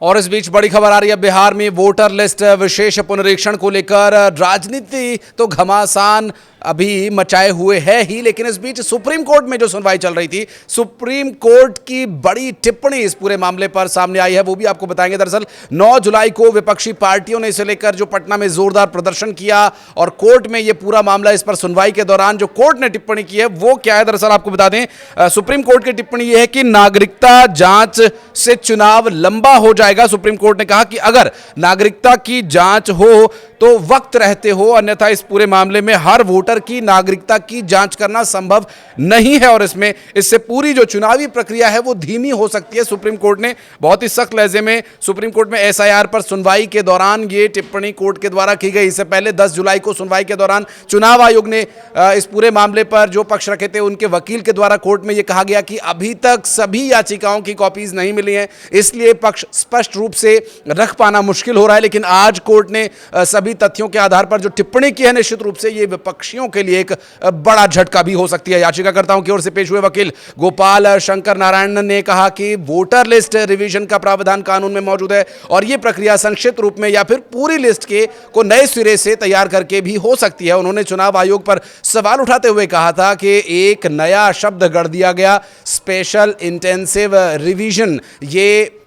और इस बीच बड़ी खबर आ रही है बिहार में वोटर लिस्ट विशेष पुनरीक्षण को लेकर। राजनीति तो घमासान अभी मचाए हुए है ही, लेकिन इस बीच सुप्रीम कोर्ट में जो सुनवाई चल रही थी, सुप्रीम कोर्ट की बड़ी टिप्पणी इस पूरे मामले पर सामने आई है, वो भी आपको बताएंगे। दरअसल 9 जुलाई को विपक्षी पार्टियों ने इसे लेकर जो पटना में जोरदार प्रदर्शन किया और कोर्ट में ये पूरा मामला, इस पर सुनवाई के दौरान जो कोर्ट ने टिप्पणी की है वो क्या है, दरअसल आपको बता दें सुप्रीम कोर्ट की टिप्पणी यह है कि नागरिकता जांच से चुनाव लंबा हो जाएगा। सुप्रीम कोर्ट ने कहा कि अगर नागरिकता की जांच हो तो वक्त रहते हो, अन्यथा इस पूरे मामले में हर वोटर की नागरिकता की जांच करना संभव नहीं है और इससे पूरी जो चुनावी प्रक्रिया है वो धीमी हो सकती है। सुप्रीम कोर्ट ने बहुत ही सख्त लहजे में सुप्रीम कोर्ट में एसआईआर पर सुनवाई के दौरान ये टिप्पणी कोर्ट के द्वारा की गई। इससे पहले 10 जुलाई को सुनवाई के दौरान चुनाव आयोग ने इस पूरे मामले पर जो पक्ष रखे थे उनके वकील के द्वारा कोर्ट में यह कहा गया कि अभी तक सभी याचिकाओं की कॉपीज नहीं मिली हैं, इसलिए पक्ष स्पष्ट रूप से रख पाना मुश्किल हो रहा है। लेकिन आज कोर्ट ने सभी तथ्यों के आधार पर जो टिप्पणी की है, निश्चित रूप से ये विपक्षियों के लिए एक बड़ा झटका भी हो सकती है। याचिकाकर्ताओं की ओर से पेश हुए वकील गोपाल शंकर नारायण ने कहा कि वोटर लिस्ट रिवीजन का प्रावधान कानून में मौजूद है और यह प्रक्रिया संक्षिप्त रूप में या फिर पूरी लिस्ट को नए सिरे से तैयार करके भी हो सकती है। उन्होंने चुनाव आयोग पर सवाल उठाते हुए कहा था कि एक नया शब्द गढ़ दिया गया, स्पेशल इंटेंसिव रिवीजन। ये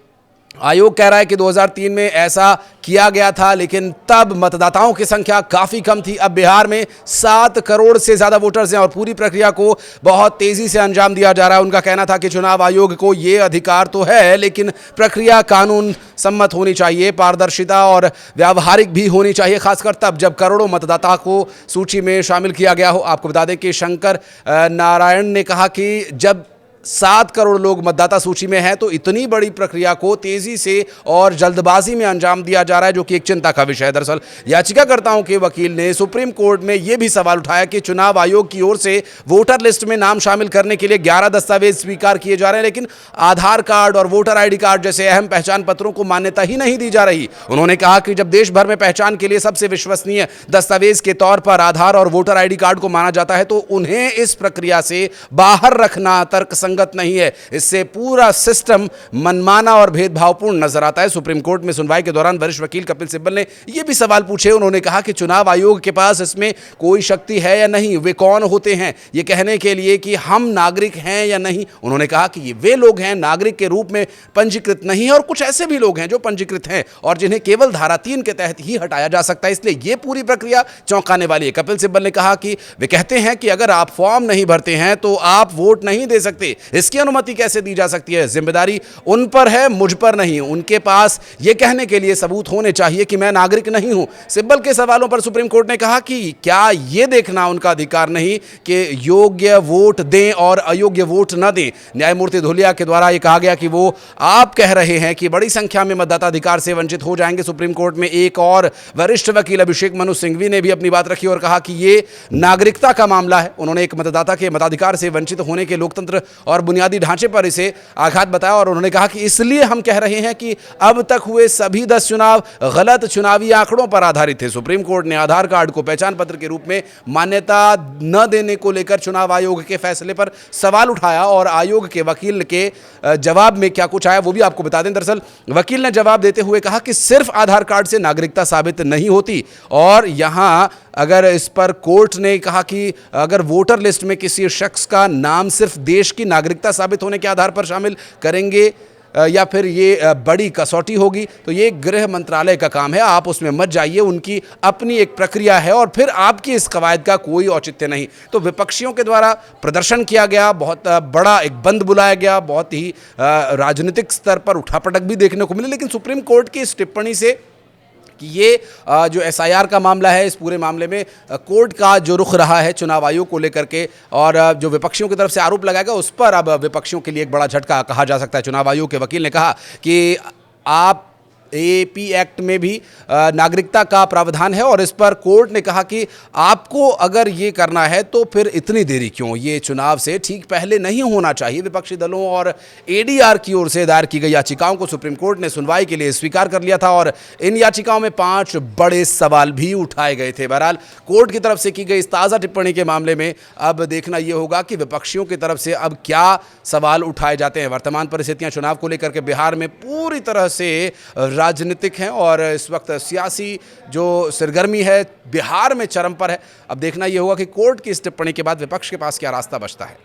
आयोग कह रहा है कि 2003 में ऐसा किया गया था, लेकिन तब मतदाताओं की संख्या काफ़ी कम थी। अब बिहार में 7 करोड़ से ज़्यादा वोटर्स हैं और पूरी प्रक्रिया को बहुत तेज़ी से अंजाम दिया जा रहा है। उनका कहना था कि चुनाव आयोग को ये अधिकार तो है, लेकिन प्रक्रिया कानून सम्मत होनी चाहिए, पारदर्शिता और व्यावहारिक भी होनी चाहिए, खासकर तब जब करोड़ों मतदाता को सूची में शामिल किया गया हो। आपको बता दें कि शंकर नारायण ने कहा कि जब 7 करोड़ लोग मतदाता सूची में हैं तो इतनी बड़ी प्रक्रिया को तेजी से और जल्दबाजी में अंजाम दिया जा रहा है, जो कि एक चिंता का विषय है। दरअसल याचिकाकर्ताओं के वकील ने सुप्रीम कोर्ट में यह भी सवाल उठाया कि चुनाव आयोग की ओर से वोटर लिस्ट में नाम शामिल करने के लिए 11 दस्तावेज स्वीकार किए जा रहे हैं, लेकिन आधार कार्ड और वोटर आईडी कार्ड जैसे अहम पहचान पत्रों को मान्यता ही नहीं दी जा रही। उन्होंने कहा कि जब देश भर में पहचान के लिए सबसे विश्वसनीय दस्तावेज के तौर पर आधार और वोटर आईडी कार्ड को माना जाता है, तो उन्हें इस प्रक्रिया से बाहर रखना तर्कसंगत नहीं है। इससे पूरा सिस्टम मनमाना और भेदभावपूर्ण नजर आता है। सुप्रीम कोर्ट में सुनवाई के दौरान वरिष्ठ वकील कपिल सिब्बल ने यह भी सवाल पूछे। उन्होंने कहा कि चुनाव आयोग के पास इसमें कोई शक्ति है या नहीं, वे कौन होते हैं यह कहने के लिए कि हम नागरिक हैं या नहीं। उन्होंने कहा कि ये वे लोग हैं नागरिक के रूप में पंजीकृत नहीं है और कुछ ऐसे भी लोग हैं जो पंजीकृत हैं और जिन्हें केवल धारा 3 के तहत ही हटाया जा सकता है, इसलिए यह पूरी प्रक्रिया चौंकाने वाली है। कपिल सिब्बल ने कहा कि वे कहते हैं कि अगर आप फॉर्म नहीं भरते हैं तो आप वोट नहीं दे सकते, इसकी अनुमति कैसे दी जा सकती है? जिम्मेदारी उन पर है, मुझ पर नहीं। उनके पास यह कहने के लिए सबूत होने चाहिए कि मैं नागरिक नहीं हूं। सिब्बल के सवालों पर सुप्रीम कोर्ट ने कहा कि क्या यह देखना उनका अधिकार नहीं कि योग्य वोट दें और अयोग्य वोट न दें? न्यायमूर्ति धुलिया के द्वारा यह कहा गया कि वो आप कह रहे हैं कि बड़ी संख्या में मतदाता अधिकार से वंचित हो जाएंगे। सुप्रीम कोर्ट में एक और वरिष्ठ वकील अभिषेक मनु सिंघवी ने भी अपनी बात रखी और कहा कि यह नागरिकता का मामला है। उन्होंने एक मतदाता के मताधिकार से वंचित होने के लोकतंत्र और बुनियादी ढांचे पर इसे आघात बताया और उन्होंने कहा कि इसलिए हम कह रहे हैं कि अब तक हुए सभी 10 चुनाव गलत चुनावी आंकड़ों पर आधारित थे। सुप्रीम कोर्ट ने आधार कार्ड को पहचान पत्र के रूप में मान्यता न देने को लेकर चुनाव आयोग के फैसले पर सवाल उठाया और आयोग के वकील के जवाब में क्या कुछ आया वो भी आपको बता दें। दरअसल वकील ने जवाब देते हुए कहा कि सिर्फ आधार कार्ड से नागरिकता साबित नहीं होती और यहां अगर इस पर कोर्ट ने कहा कि अगर वोटर लिस्ट में किसी शख्स का नाम सिर्फ देश की नागरिकता साबित होने के आधार पर शामिल करेंगे या फिर ये बड़ी कसौटी होगी, तो ये गृह मंत्रालय का काम है, आप उसमें मत जाइए, उनकी अपनी एक प्रक्रिया है और फिर आपकी इस कवायद का कोई औचित्य नहीं। तो विपक्षियों के द्वारा प्रदर्शन किया गया, बहुत बड़ा एक बंद बुलाया गया, बहुत ही राजनीतिक स्तर पर उठापटक भी देखने को मिली। लेकिन सुप्रीम कोर्ट की इस टिप्पणी से कि ये जो एसआईआर का मामला है, इस पूरे मामले में कोर्ट का जो रुख रहा है चुनाव आयोग को लेकर के और जो विपक्षियों की तरफ से आरोप लगाया गया उस पर अब विपक्षियों के लिए एक बड़ा झटका कहा जा सकता है। चुनाव आयोग के वकील ने कहा कि आप एपी एक्ट में भी नागरिकता का प्रावधान है और इस पर कोर्ट ने कहा कि आपको अगर ये करना है तो फिर इतनी देरी क्यों, ये चुनाव से ठीक पहले नहीं होना चाहिए। विपक्षी दलों और एडीआर की ओर से दायर की गई याचिकाओं को सुप्रीम कोर्ट ने सुनवाई के लिए स्वीकार कर लिया था और इन याचिकाओं में 5 बड़े सवाल भी उठाए गए थे। बहरहाल कोर्ट की तरफ से की गई इस ताज़ा टिप्पणी के मामले में अब देखना यह होगा कि विपक्षियों की तरफ से अब क्या सवाल उठाए जाते हैं। वर्तमान परिस्थितियां चुनाव को लेकर के बिहार में पूरी तरह से राजनीतिक हैं और इस वक्त सियासी जो सरगर्मी है बिहार में चरम पर है। अब देखना यह होगा कि कोर्ट की इस टिप्पणी के बाद विपक्ष के पास क्या रास्ता बचता है।